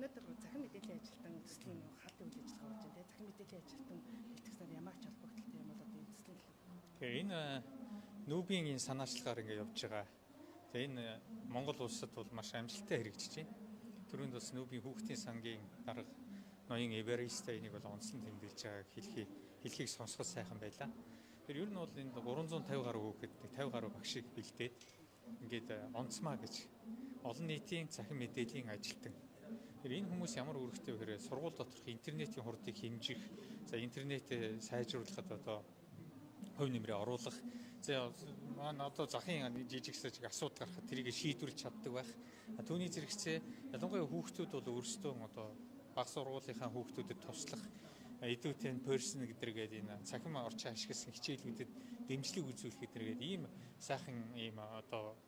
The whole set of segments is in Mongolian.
өнөөдөр захин мэдээллийн ажилтан төслийн хаалтын үйл ажиллагаа болж байна. Захин мэдээллийн ажилтан бэлтгэснээр ямар ч холбогдолтой юм бол одоо энэ төслийн Тэгэхээр энэ нүүбийн энэ санаачлагаар ингээд явж байгаа. Тэгээ энэ Монгол улсад бол маш амжилттай хэрэгжиж байна. Түрүүнд бас нүүбийн хүүхдийн сангийн дарга ноён Эверест энийг бол онцлон тэмдэглэж байгааг хэлхийг сонсоход сайхан байлаа. Тэгэхээр ер нь бол энэ 350 гаруй хүүхэд 50 гаруй багшийг бэлдээд ингээд онцмаа гэж олон нийтийн захин мэдээллийн ажилтан. Тэгэхээр энэ хүмүүс ямар үүрэгтэй вэ гэхээр сургууль доторх интернетийн хурдыг хэмжих, за интернетээ сайжруулахад одоо хувь нэмрээ оруулах, за маань одоо захын жижиг сажиг асуудал гарахад тэрийг шийдвэрлэж чаддаг байх. Түүний зэрэгцээ ялангуяа хүүхдүүд бол өөрсдөө одоо бага сургуулийнхаа хүүхдүүдэд туслах эдүүтэн персон гэдэргээд энэ цахим орчин ашигласан хичээлүүдэд дэмжлэг үзүүлэх гэдэргээд ийм сайхан ийм одоо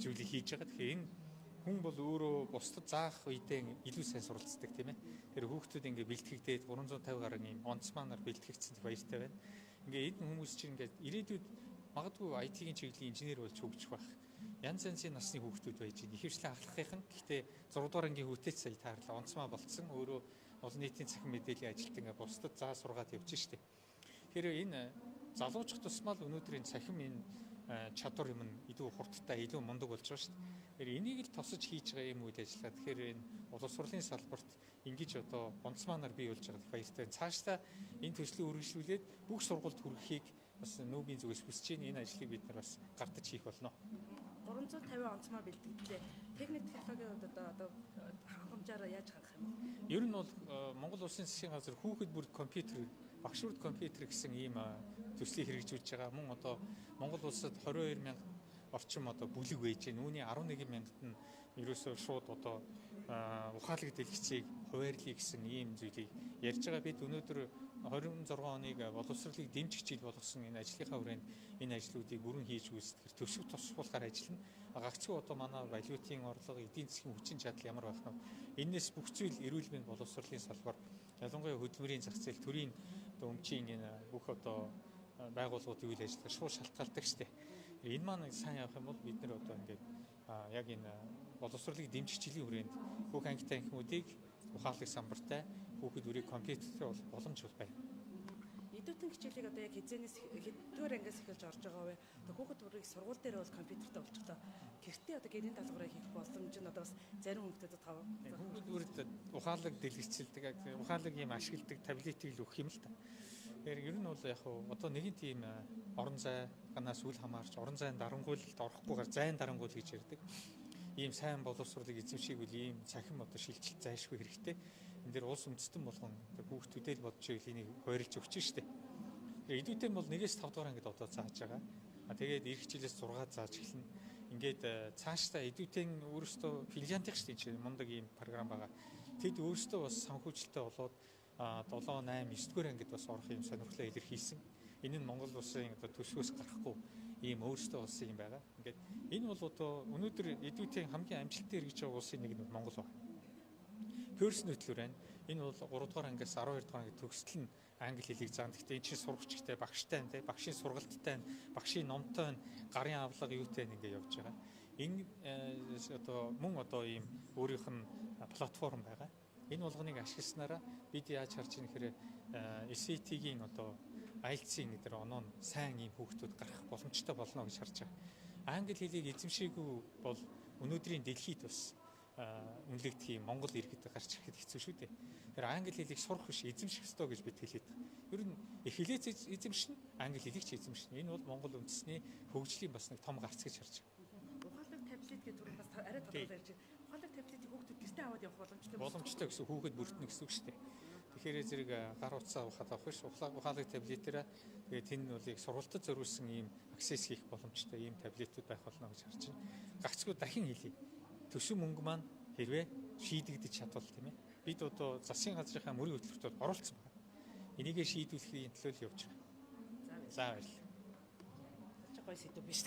зүйлийг хийж байгаа. Тэгэхээр энэ хүн бол өөрөө бусдад заах үедээ илүү сайн суралцдаг тийм ээ. Тэр хүүхдүүд ингээ бэлтгэгдээд 350 гаруй ийм онцманаар бэлтгэгдсэн баяртай байна. Ингээ энэ хүмүүс чинь ингээ ирээдүйд магадгүй IT-ийн чиглэлийн инженер болж хөгжих байх. Янз янзын насны хүүхдүүд байж байна. Ихэвчлэн ахлахын гэхдээ 6 дугаар ангийн хүүтэйч сая таарлаа онцмаа болцсон. Өөрөө олон нийтийн захин мэдээллийн ажилтан ингээ бусдад заа сургаад явж штеп. Тэгэхээр энэ залуучах тусмал өнөөдрийн цахим энэ чадвар юм илүү хурдтай, илүү мундаг болж байгаа шүү дээ. Тэгэхээр энийг л тосож хийж байгаа юм үйл ажиллагаа. Тэгэхээр энэ боловсролын салбарт ингэж одоо онцманаар бий болж байгаа баяртай. Цаашдаа энэ төслийг үргэлжлүүлээд бүх сургуульд хүрэхийг бас нүүбийн зүгээс хүсэж байна. Энэ ажлыг бид нар бас гартаж хийх болно. 350 онцмаа бэлтгэгдээ техник технологийн хувьд одоо хангамжаараа яаж хангах юм бэ? Ер нь бол Монгол Улсын засгийн газар хүүхэд бүрд компьютер, багш бүрд компьютер гэсэн ийм төслийг хэрэгжүүлж байгаа. Мөн одоо Монгол улсад 22 мянга орчим одоо бүлэг байж байна. Үүний 11 мянгад нь ерөөсөө шууд одоо ухаалаг дэлгэцийг хуваарлъя гэсэн ийм зүйлийг ярьж байгаа. Бид өнөөдөр 26 оныг боловсролыг дэмжих жил болгосон энэ ажлынхаа хүрээнд энэ ажлуудыг бүрэн хийж үүсгэхээр төсөв тусгуулахаар ажиллана. Гагцгүй одоо манай валютын орлого, эдийн засгийн хүчин чадал ямар байх нь энэс бүх зүйл эрүүл мэнд боловсролын салбар, ялангуяа хөдөлмөрийн зах зээл, төрийн өмчийн энэ бүх одоо байгууллагуудын үйл ажиллагаа шууд шалтгаалдаг штеп. Энэ маань сайн явах юм бол бид нар одоо ингээд яг энэ боловсролыг дэмжих жилийн хүрээнд бүх анги танхимуудыг ухаалаг самбартай хүүхэд бүрийг компьютертэй боломж байна. Эдүүтэн хичээлийг одоо яг хэдгээр ангиас эхэлж орж байгаа вэ? Одоо хүүхэд бүрийг сургууль дээр бол компьютертэй болчихдоо. Гэртээ одоо гэрийн даалгавраа хийх боломж нь одоо бас зарим хүмүүстэд тав. Хүүхэд бүрд ухаалаг дэлгэцэлдэг, ухаалаг юм ашигладаг таблетийг л өгөх юм л та. Тэгэхээр ер нь бол яг одоо нэгэн тийм орон зай ганаас үл хамаарч орон зайн дарангуйлалд орохгүйгээр зайн дарангуйл гэж ярьдаг. Ийм сайн боловсролыг эзэмшийгвэл ийм цахим одоо шилжилт зайлшгүй хэрэгтэй. Энд дээр улс үндэстэн болгон хүүхдүүдээ л бодож энийг хойрлж өгч штеп. Эдүүтэн бол 1-5 дугаар ангид одоо зааж байгаа. Тэгээд эх жилээс 6 зааж эхэлнэ. Ингээд цаашдаа эдүүтэн өөрөөсөө Финляндих штеп чинь мундаг ийм програм байгаа. Тэд өөрөөсөө бас санхүүжилттэй болоод 7, 8, 9 дугаар ангид бас орох юм сонирхлоо илэрхийлсэн. Энэ нь Монгол улсын одоо төсвөөс гарахгүй ийм өөрсдөө болсон юм байгаа. Ингээд энэ бол одоо өнөөдөр эдүүтийн хамгийн амжилттай хэрэгжиж байгаа улсын нэг нь Монгол байна. Перс нөтлөр байна. Энэ бол 3 дугаар ангиас 12 дугаар анги төгсөл нь англи хэлийг заана. Гэхдээ энэ чинь сургачтай, багштай байна, багшийн сургалттай байна, багшийн номтой байна, гарын авлага юутай байна ингээд явж байгаа. Энэ одоо мөн одоо ийм өөрийнх нь платформ байгаа. Энэ болгоныг ашигласнараа бид яаж харж байгаа нэхээр SAT-гийн одоо IELTS-ийн гэдэг оноо нь сайн ийм хүүхдүүд гарах боломжтой болно гэж харж байгаа. Англи хэлийг эзэмшээгүй бол өнөөдрийн дэлхийд бас үнэлэгдэх юм Монгол иргэд гарч ирэхэд хэцүү шүү дээ. Тэгэхээр англи хэлийг сурах биш эзэмших ёстой гэж бид хэлээд байгаа. Ер нь эхлээч эзэмшнэ, англи хэлийг ч эзэмшнэ. Энэ бол Монгол үндэсний хөгжлийн бас нэг том гарц гэж харж байгаа. Ухаалаг таблет гэдэг түрүү бас арай тодорхой ярьж байна. Ухаалаг таблетыг хүүхдүүд гэртээ аваад явах боломжтой. Боломжтой гэсэн хүүхэд бүртнэ гэсэн үг шүү дээ. Тэгэхээр зэрэг гар утсаа ухаад авах биш ухаалаг таблетээрээ тэгээд энэ бол яг сургалтад зориулсан ийм аксесс хийх боломжтой ийм таблетууд байх болно гэж харж байна. Гагцгүй дахин хэлье. Төсөв мөнгө маань хэрвээ шийдэгдэж чадвал тийм ээ. Бид одоо засгийн газрынхаа мөрийн хөтөлбөртөд оролцсон байна. Энийгээ шийдвэрлэхийн төлөө явж байгаа. За баярлалаа. Гой сэдв биш.